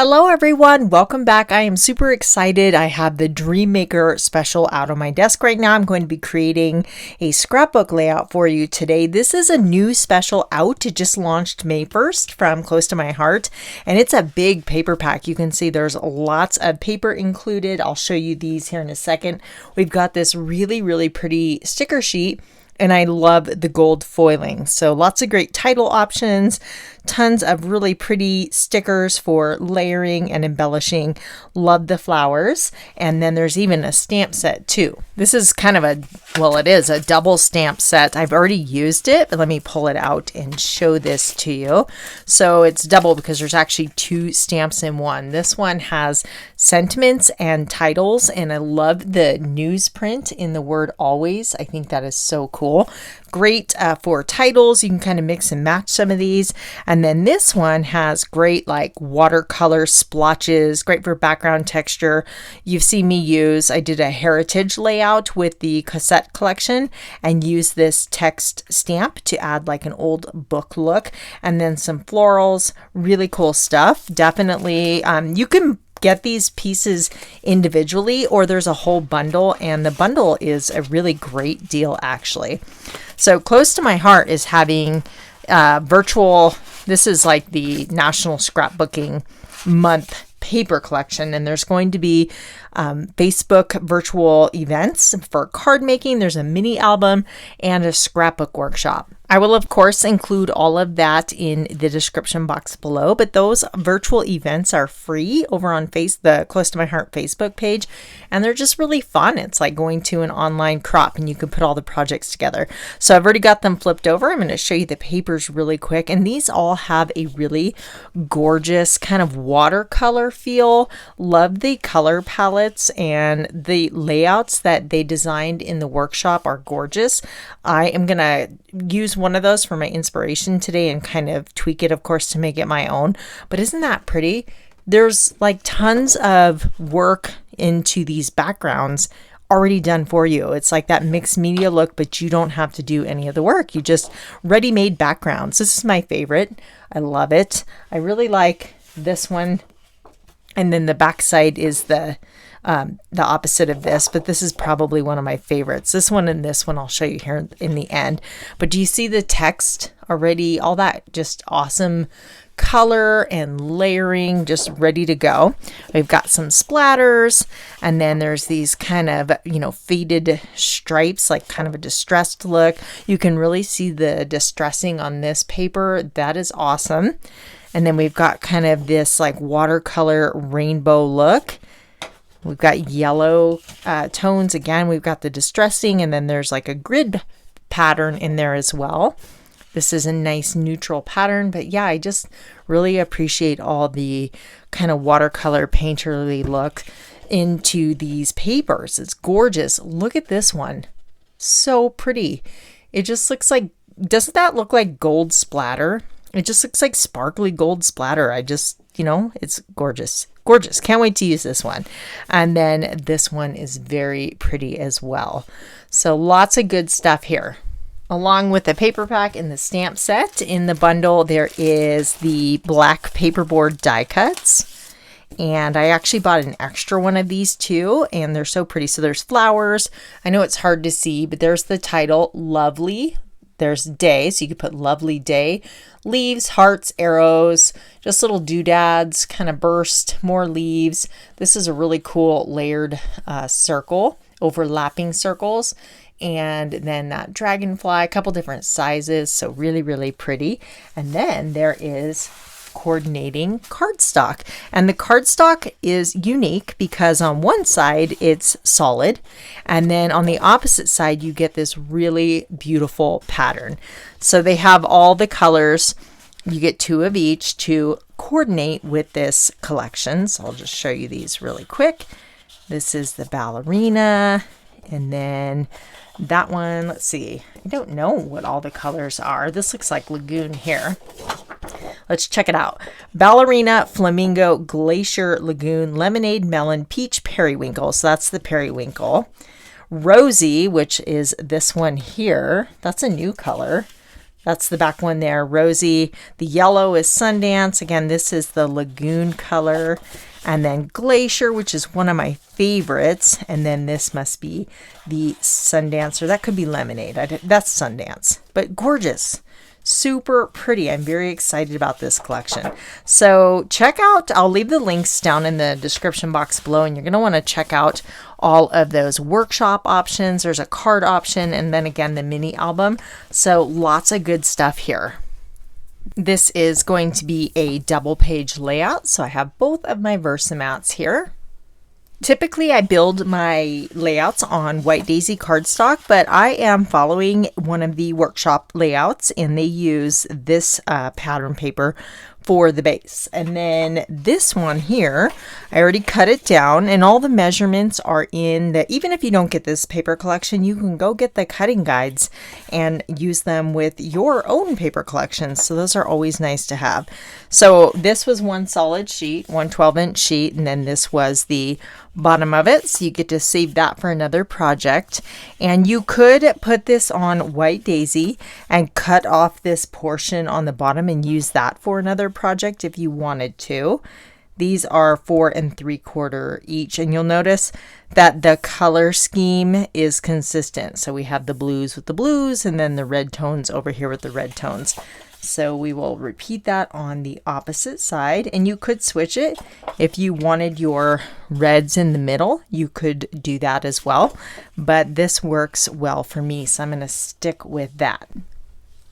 Hello everyone, welcome back. I am super excited. I have the Dream Maker special out on my desk right now. I'm going to be creating a scrapbook layout for you today. This is a new special out. It just launched May 1st from Close to My Heart, and it's a big paper pack. You can see there's lots of paper included. I'll show you these here in a second. We've got this really pretty sticker sheet, and I love the gold foiling. So lots of great title options, tons of really pretty stickers for layering and embellishing. Love the flowers. And then there's even a stamp set too. This is kind of it is a double stamp set. I've already used it, but let me pull it out and show this to you. So it's double because there's actually two stamps in one. This one has sentiments and titles, and I love the newsprint in the word always. I think that is so cool. Great for titles. You can kind of mix and match some of these. And then this one has great like watercolor splotches, great for background texture. You've seen me use, I did a heritage layout with the cassette collection and used this text stamp to add like an old book look, and then some florals, really cool stuff. Definitely, you can get these pieces individually, or there's a whole bundle, and the bundle is a really great deal actually. So Close to My Heart is having virtual, this is like the National Scrapbooking Month paper collection, and there's going to be Facebook virtual events for card making. There's a mini album and a scrapbook workshop. I will of course include all of that in the description box below, but those virtual events are free over on the Close to My Heart Facebook page, and they're just really fun. It's like going to an online crop, and you can put all the projects together. So I've already got them flipped over. I'm going to show you the papers really quick, and these all have a really gorgeous kind of watercolor feel. Love the color palettes, and the layouts that they designed in the workshop are gorgeous. I am going to use one of those for my inspiration today and kind of tweak it, of course, to make it my own. But isn't that pretty? There's like tons of work into these backgrounds already done for you. It's like that mixed media look, but you don't have to do any of the work. You just ready-made backgrounds. This is my favorite. I love it. I really like this one. And then the back side is the opposite of this, but this is probably one of my favorites. This one and this one I'll show you here in the end. But do you see the text already? All that just awesome color and layering, just ready to go. We've got some splatters, and then there's these kind of, faded stripes, like kind of a distressed look. You can really see the distressing on this paper. That is awesome. And then we've got kind of this like watercolor rainbow look. We've got yellow tones. Again, we've got the distressing, and then there's like a grid pattern in there as well. This is a nice neutral pattern, but yeah, I just really appreciate all the kind of watercolor painterly look into these papers. It's gorgeous. Look at this one. So pretty. It just looks like, doesn't that look like gold splatter? It just looks like sparkly gold splatter. It's gorgeous. Gorgeous. Can't wait to use this one. And then this one is very pretty as well. So lots of good stuff here. Along with the paper pack and the stamp set in the bundle, there is the black paperboard die cuts. And I actually bought an extra one of these too, and they're so pretty. So there's flowers. I know it's hard to see, but there's the title, Lovely. There's day, so you could put lovely day, leaves, hearts, arrows, just little doodads, kind of burst, more leaves. This is a really cool layered circle, overlapping circles, and then that dragonfly, a couple different sizes, so really pretty. And then there is coordinating cardstock, and the cardstock is unique because on one side it's solid, and then on the opposite side you get this really beautiful pattern. So they have all the colors. You get two of each to coordinate with this collection. So I'll just show you these really quick. This is the ballerina, and then that one, let's see, I don't know what all the colors are. This looks like Lagoon here. Let's check it out. Ballerina, Flamingo, Glacier, Lagoon, Lemonade, Melon, Peach, Periwinkle. So that's the Periwinkle. Rosy, which is this one here. That's a new color. That's the back one there, Rosy. The yellow is Sundance. Again, this is the Lagoon color. And then Glacier, which is one of my favorites. And then this must be the Sundance, or that could be Lemonade. That's Sundance, but gorgeous. Super pretty. I'm very excited about this collection. So check out, I'll leave the links down in the description box below, and you're going to want to check out all of those workshop options. There's a card option, and then again, the mini album. So lots of good stuff here. This is going to be a double page layout. So I have both of my Versamats here. Typically, I build my layouts on White Daisy cardstock, but I am following one of the workshop layouts, and they use this pattern paper for the base. And then this one here, I already cut it down, and all the measurements are in the, even if you don't get this paper collection, you can go get the cutting guides and use them with your own paper collections. So those are always nice to have. So this was one solid sheet, one 12-inch sheet, and then this was the bottom of it. So you get to save that for another project. And you could put this on White Daisy and cut off this portion on the bottom and use that for another project if you wanted to. These are 4 3/4 each, and you'll notice that the color scheme is consistent. So we have the blues with the blues, and then the red tones over here with the red tones. So we will repeat that on the opposite side, and you could switch it. If you wanted your reds in the middle, you could do that as well, but this works well for me, so I'm going to stick with that.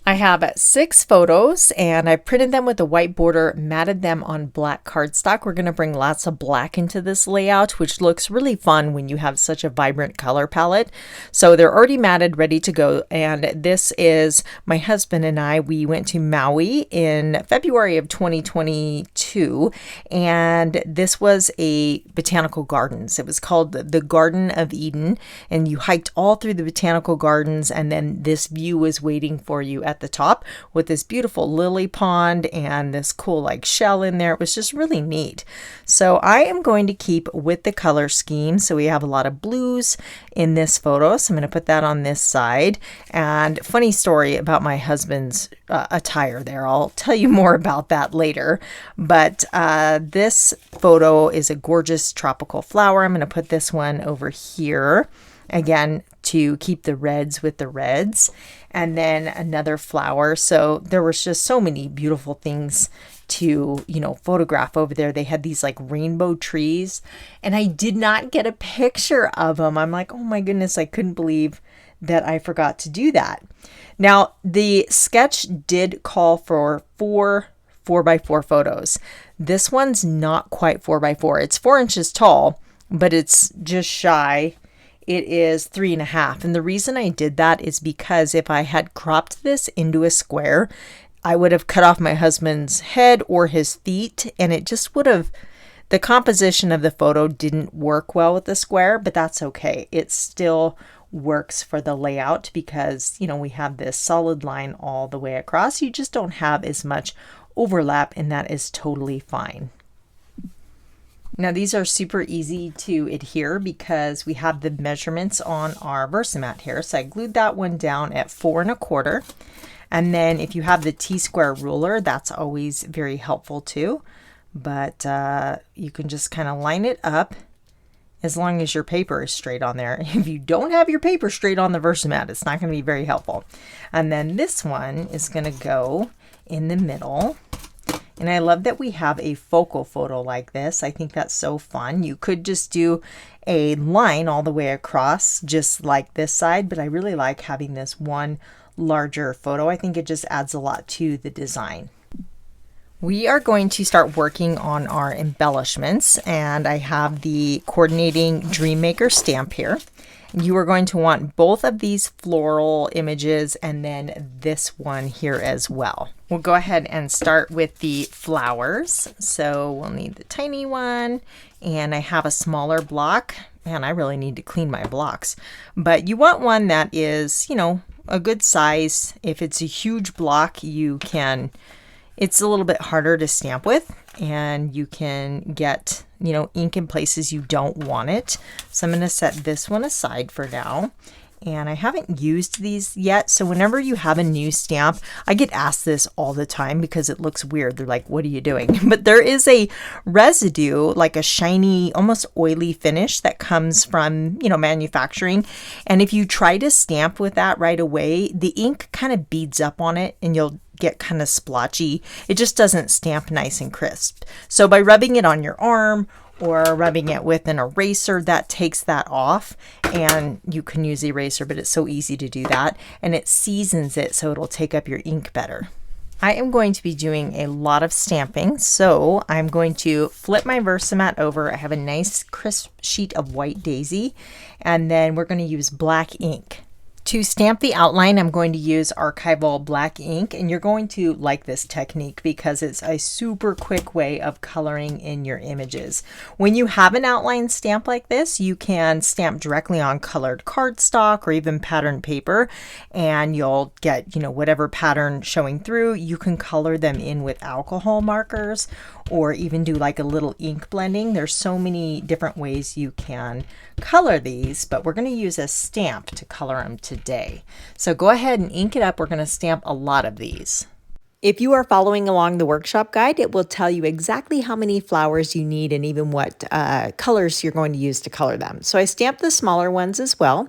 I have 6 photos, and I printed them with a white border, matted them on black cardstock. We're going to bring lots of black into this layout, which looks really fun when you have such a vibrant color palette. So they're already matted, ready to go. And this is my husband and I. We went to Maui in February of 2022, and this was a botanical gardens. It was called the Garden of Eden, and you hiked all through the botanical gardens, and then this view was waiting for you at the top with this beautiful lily pond and this cool like shell in there. It was just really neat. So I am going to keep with the color scheme. So we have a lot of blues in this photo. So I'm going to put that on this side. And funny story about my husband's attire there. I'll tell you more about that later. But this photo is a gorgeous tropical flower. I'm going to put this one over here. Again, to keep the reds with the reds, and then another flower. So there was just so many beautiful things to, photograph over there. They had these like rainbow trees, and I did not get a picture of them. I'm like, oh my goodness, I couldn't believe that I forgot to do that. Now, the sketch did call for 4 4x4 photos. This one's not quite 4x4. It's 4 inches tall, but it's just shy. It is 3.5. And the reason I did that is because if I had cropped this into a square, I would have cut off my husband's head or his feet, and it just would have, the composition of the photo didn't work well with the square, but that's okay. It still works for the layout because, we have this solid line all the way across. You just don't have as much overlap, and that is totally fine. Now these are super easy to adhere because we have the measurements on our Versamat here. So I glued that one down at 4 1/4. And then if you have the T-square ruler, that's always very helpful too. But you can just kind of line it up as long as your paper is straight on there. If you don't have your paper straight on the Versamat, it's not going to be very helpful. And then this one is going to go in the middle. And I love that we have a focal photo like this. I think that's so fun. You could just do a line all the way across, just like this side, but I really like having this one larger photo. I think it just adds a lot to the design. We are going to start working on our embellishments, and I have the coordinating Dreammaker stamp here. You are going to want both of these floral images and then this one here as well. We'll go ahead and start with the flowers. So we'll need the tiny one, and I have a smaller block. Man, I really need to clean my blocks. But you want one that is, a good size. If it's a huge block, it's a little bit harder to stamp with, and you can get, ink in places you don't want it. So I'm going to set this one aside for now. And I haven't used these yet, so whenever you have a new stamp, I get asked this all the time because it looks weird. They're like, what are you doing? But there is a residue, like a shiny, almost oily finish that comes from, manufacturing. And if you try to stamp with that right away, the ink kind of beads up on it and you'll get kind of splotchy. It just doesn't stamp nice and crisp. So by rubbing it on your arm or rubbing it with an eraser, that takes that off, and you can use the eraser, but it's so easy to do that, and it seasons it so it'll take up your ink better. I am going to be doing a lot of stamping, so I'm going to flip my Versamat over. I have a nice crisp sheet of white daisy, and then we're going to use black ink. To stamp the outline, I'm going to use Archival black ink, and you're going to like this technique because it's a super quick way of coloring in your images. When you have an outline stamp like this, you can stamp directly on colored cardstock or even patterned paper, and you'll get, whatever pattern showing through. You can color them in with alcohol markers or even do like a little ink blending. There's so many different ways you can color these, but we're going to use a stamp to color them today. So go ahead and ink it up. We're going to stamp a lot of these. If you are following along the workshop guide, it will tell you exactly how many flowers you need and even what colors you're going to use to color them. So I stamped the smaller ones as well.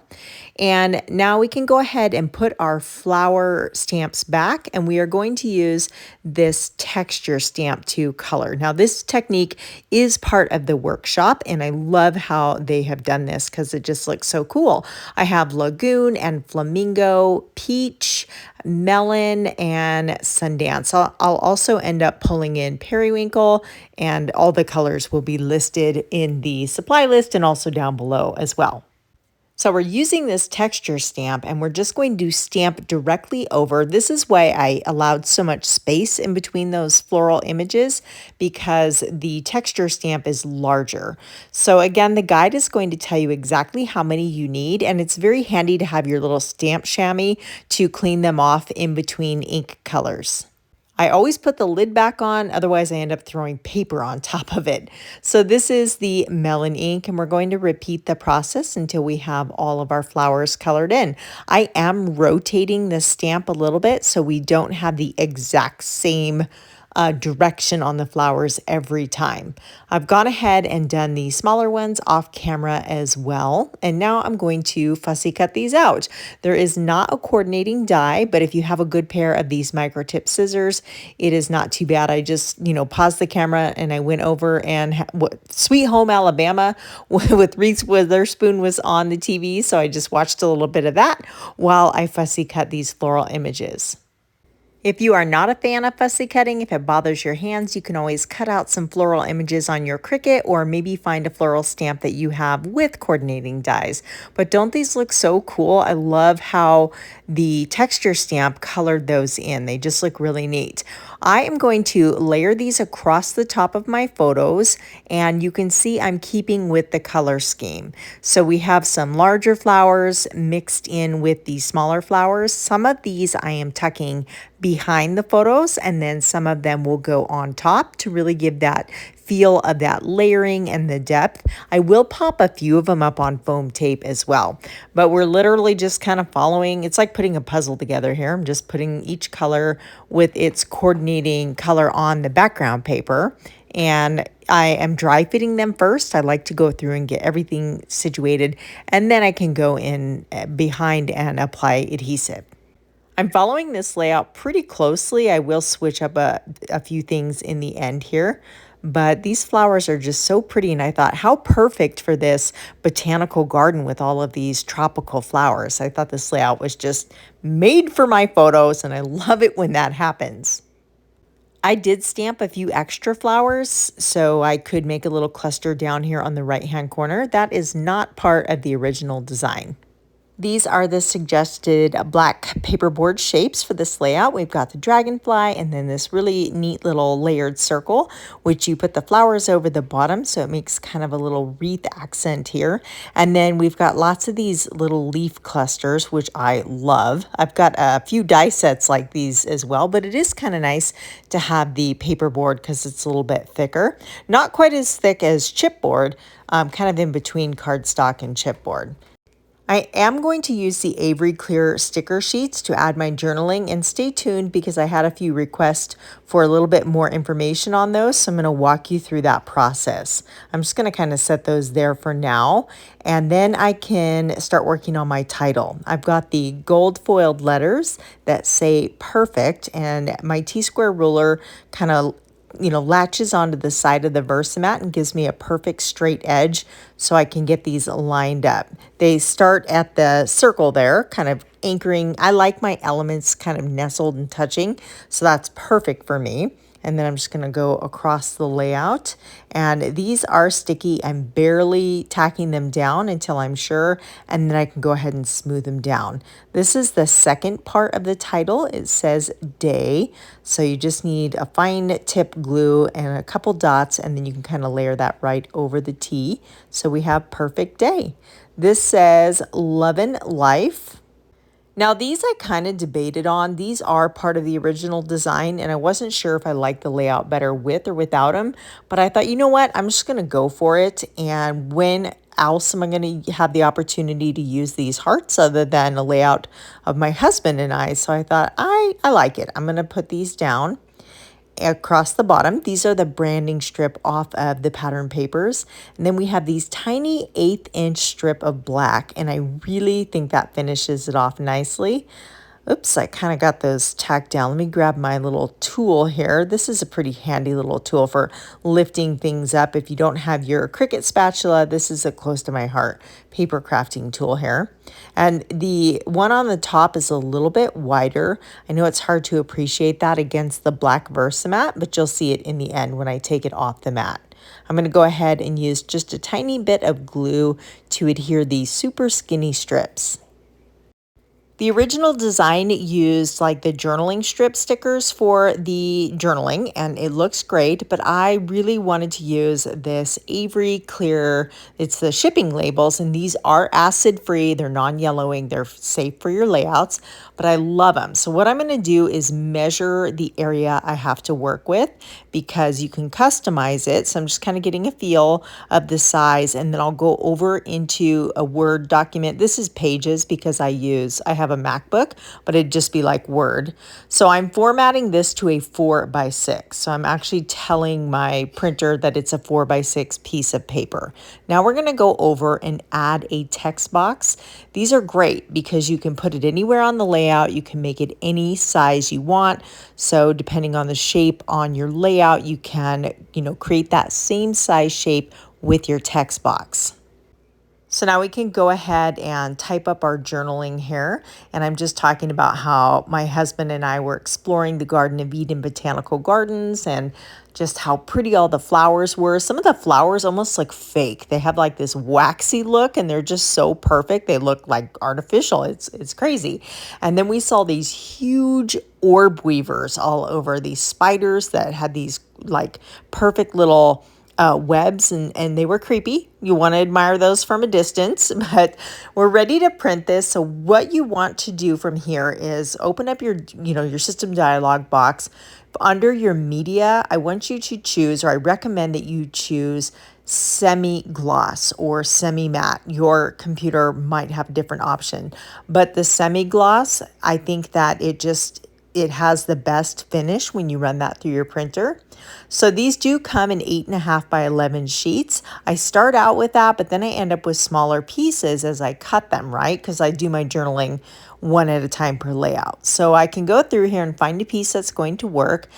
And now we can go ahead and put our flower stamps back, and we are going to use this texture stamp to color. Now this technique is part of the workshop, and I love how they have done this because it just looks so cool. I have Lagoon and Flamingo, Peach, Melon, and Sundance. I'll also end up pulling in Periwinkle, and all the colors will be listed in the supply list and also down below as well. So we're using this texture stamp, and we're just going to stamp directly over. This is why I allowed so much space in between those floral images, because the texture stamp is larger. So again, the guide is going to tell you exactly how many you need, and it's very handy to have your little stamp chamois to clean them off in between ink colors. I always put the lid back on, otherwise I end up throwing paper on top of it. So this is the Melon ink, and we're going to repeat the process until we have all of our flowers colored in. I am rotating the stamp a little bit so we don't have the exact same direction on the flowers every time. I've gone ahead and done the smaller ones off camera as well, and now I'm going to fussy cut these out. There is not a coordinating die, but if you have a good pair of these micro tip scissors, it is not too bad. I just paused the camera and I went over, and Sweet Home Alabama with Reese Witherspoon was on the TV, so I just watched a little bit of that while I fussy cut these floral images. If you are not a fan of fussy cutting, if it bothers your hands, you can always cut out some floral images on your Cricut, or maybe find a floral stamp that you have with coordinating dies. But don't these look so cool? I love how the texture stamp colored those in. They just look really neat. I am going to layer these across the top of my photos, and you can see I'm keeping with the color scheme. So we have some larger flowers mixed in with the smaller flowers. Some of these I am tucking behind the photos, and then some of them will go on top to really give that feel of that layering and the depth. I will pop a few of them up on foam tape as well, but we're literally just kind of following. It's like putting a puzzle together here. I'm just putting each color with its coordinating color on the background paper, and I am dry fitting them first. I like to go through and get everything situated, and then I can go in behind and apply adhesive. I'm following this layout pretty closely. I will switch up a few things in the end here, but these flowers are just so pretty, and I thought, how perfect for this botanical garden with all of these tropical flowers. I thought this layout was just made for my photos, and I love it when that happens. I did stamp a few extra flowers so I could make a little cluster down here on the right-hand corner. That is not part of the original design. These are the suggested black paperboard shapes for this layout. We've got the dragonfly and then this really neat little layered circle, which you put the flowers over the bottom, so it makes kind of a little wreath accent here. And then we've got lots of these little leaf clusters, which I love. I've got a few die sets like these as well, but it is kind of nice to have the paperboard because it's a little bit thicker. Not quite as thick as chipboard, kind of in between cardstock and chipboard. I am going to use the Avery Clear sticker sheets to add my journaling, and stay tuned because I had a few requests for a little bit more information on those, so I'm going to walk you through that process. I'm just going to kind of set those there for now, and then I can start working on my title. I've got the gold foiled letters that say perfect, and my T-square ruler kind of latches onto the side of the Versamat and gives me a perfect straight edge so I can get these lined up. They start at the circle there, kind of anchoring. I like my elements kind of nestled and touching, so that's perfect for me. And then I'm just going to go across the layout. And these are sticky. I'm barely tacking them down until I'm sure, and then I can go ahead and smooth them down. This is the second part of the title. It says day. So you just need a fine tip glue and a couple dots, and then you can kind of layer that right over the T. So we have perfect day. This says lovin' life. Now these I kind of debated on. These are part of the original design, and I wasn't sure if I liked the layout better with or without them, but I thought, you know what, I'm just going to go for it. And when else am I going to have the opportunity to use these hearts other than a layout of my husband and I? So I thought, I like it. I'm going to put these down across the bottom. These are the branding strip off of the pattern papers. And then we have these tiny 1/8 inch strip of black, and I really think that finishes it off nicely. Oops, I kind of got those tacked down. Let me grab my little tool here. This is a pretty handy little tool for lifting things up. If you don't have your Cricut spatula, this is a close to my heart paper crafting tool here. And the one on the top is a little bit wider. I know it's hard to appreciate that against the black Versamat, but you'll see it in the end when I take it off the mat. I'm going to go ahead and use just a tiny bit of glue to adhere these super skinny strips. The original design used like the journaling strip stickers for the journaling, and it looks great, but I really wanted to use this Avery Clear. It's the shipping labels, and these are acid free. They're non-yellowing. They're safe for your layouts, but I love them. So what I'm going to do is measure the area I have to work with, because you can customize it. So I'm just kind of getting a feel of the size, and then I'll go over into a Word document. This is Pages because I have a MacBook, but it'd just be like Word. So I'm formatting this to a 4x6. So I'm actually telling my printer that it's a 4x6 piece of paper. Now we're going to go over and add a text box. These are great because you can put it anywhere on the layout. You can make it any size you want. So depending on the shape on your layout, you can, create that same size shape with your text box. So now we can go ahead and type up our journaling here. And I'm just talking about how my husband and I were exploring the Garden of Eden Botanical Gardens and just how pretty all the flowers were. Some of the flowers almost look fake. They have like this waxy look, and they're just so perfect. They look like artificial. It's crazy. And then we saw these huge orb weavers all over, these spiders that had these like perfect little webs, and they were creepy. You want to admire those from a distance, but we're ready to print this. So what you want to do from here is open up your system dialog box. Under your media, I want you to choose, or I recommend that you choose semi-gloss or semi-matte. Your computer might have a different option, but the semi-gloss, I think that it has the best finish when you run that through your printer. So these do come in 8.5 by 11 sheets. I start out with that, but then I end up with smaller pieces as I cut them, right? Because I do my journaling one at a time per layout. So I can go through here and find a piece that's going to work.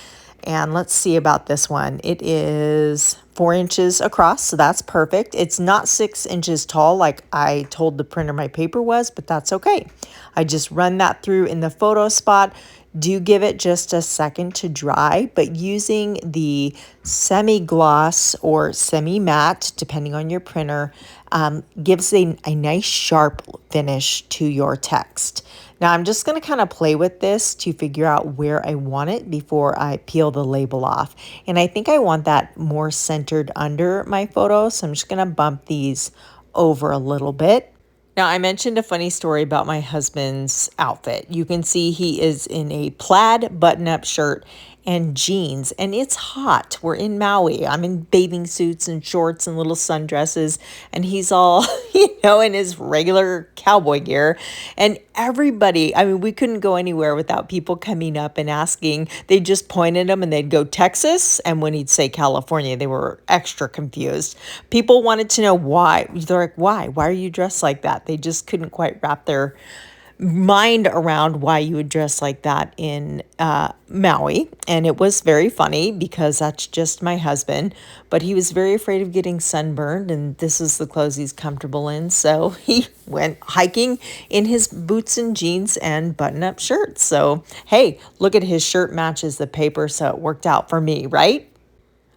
And let's see about this one. It is 4 inches across, so that's perfect. It's not 6 inches tall like I told the printer my paper was, but that's okay. I just run that through in the photo spot. Do give it just a second to dry, but using the semi-gloss or semi-matte, depending on your printer, gives a nice sharp finish to your text. Now I'm just going to kind of play with this to figure out where I want it before I peel the label off. And I think I want that more centered under my photo, so I'm just going to bump these over a little bit. Now, I mentioned a funny story about my husband's outfit. You can see he is in a plaid button-up shirt and jeans, and it's hot. We're in Maui. I'm in bathing suits and shorts and little sundresses, and he's all, in his regular cowboy gear. And everybody, I mean, we couldn't go anywhere without people coming up and asking. They just point at him and they'd go Texas, and when he'd say California, they were extra confused. People wanted to know why. They're like, why? Why are you dressed like that? They just couldn't quite wrap their mind around why you would dress like that in Maui. And it was very funny because that's just my husband, but he was very afraid of getting sunburned, and this is the clothes he's comfortable in. So he went hiking in his boots and jeans and button-up shirts. So hey, look at his shirt matches the paper, so it worked out for me, right?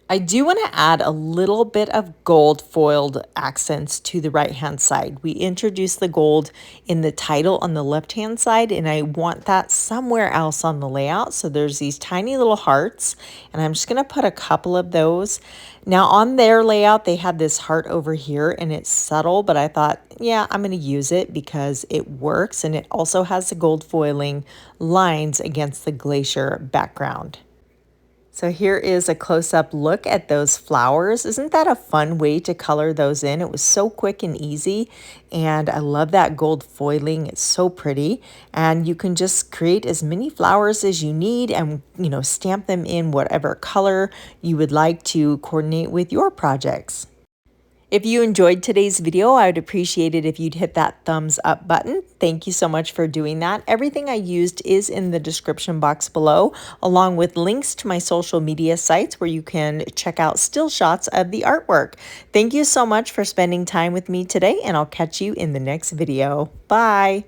I do want to add a little bit of gold foiled accents to the right hand side. We introduced the gold in the title on the left hand side, and I want that somewhere else on the layout. So there's these tiny little hearts, and I'm just going to put a couple of those. Now on their layout, they had this heart over here, and it's subtle, but I thought, yeah, I'm going to use it because it works, and it also has the gold foiling lines against the glacier background. So here is a close-up look at those flowers. Isn't that a fun way to color those in? It was so quick and easy, and I love that gold foiling. It's so pretty, and you can just create as many flowers as you need and, stamp them in whatever color you would like to coordinate with your projects. If you enjoyed today's video, I would appreciate it if you'd hit that thumbs up button. Thank you so much for doing that. Everything I used is in the description box below, along with links to my social media sites where you can check out still shots of the artwork. Thank you so much for spending time with me today, and I'll catch you in the next video. Bye.